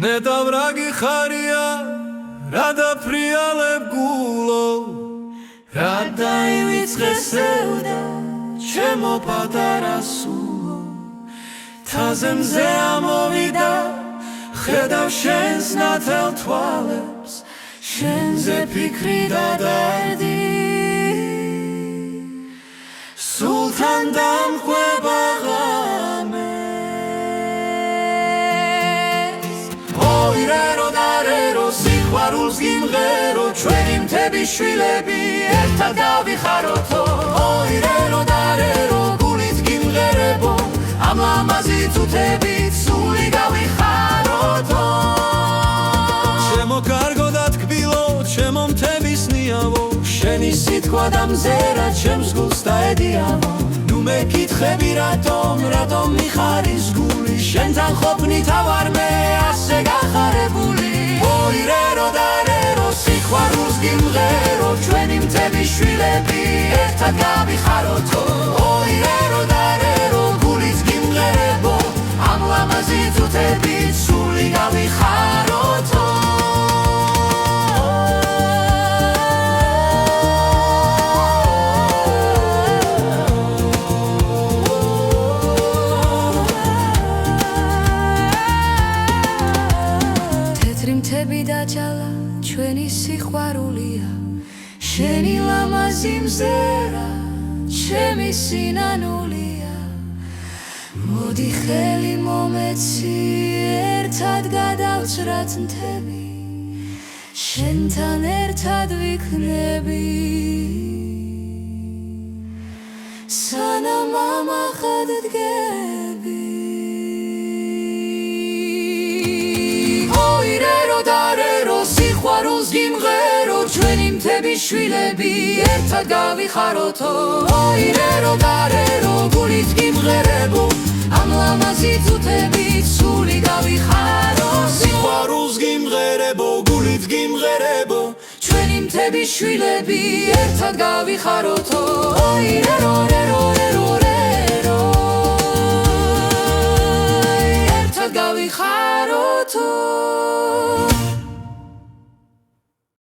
ნეტავრაგი ხარია რა დაფრიალებ გულო რა დაივიწყესევდა ჩემო პატარა სულო თაზე მზე ამოვიდა ხედავ შენს ნათელ თვალებს შენზე ფიქრი და დარდი სულთან დამხვება ღამეს ოირერო დარერო სიყვარულს გიმღერო ჩვენი მთების შვილები ერთად გავიხაროთო ოირერო დარერო გულით გიმღერებო ამ ლამაზი წუთებით სული გავიხაროთო ჩემო კარგო და თკბილო ჩემო მთების ნიავო შენი სიტყვა და მზერა ჩემს გულს დაედიავო ნუ მეკითხები რატომ მიხარის გული შენთან ყოფნით ავარ მე ასე გახარებული ოირერო დარერო სიყვარულს გიმღერო ჩვენი მთების შვილები ერთად გავიხაროთო ოირერო დარერო გულით გიმღერებო ამ ლამაზი წუთებით სული გავიხაროთო მთები დაჭალა ჩვენი სიყვარულია შენი ლამაზი მზერა ჩემი სინანულია მოდი ხელი მომეცი ერთად გადავწრათ მთები შენთან ერთად ვიქნები სანამ ამაყად დგები სიყვარულს გიმღერო ჩვენი მთების შვილები ერთად გავიხაროთო ოირერო დარერო გულით გიმღერებო ამ ლამაზი წუთებით სული გავიხარო სიყვარულს გიმღერებო გულით გიმღერებო ჩვენი მთების შვილები ერთად გავიხაროთო ოირერო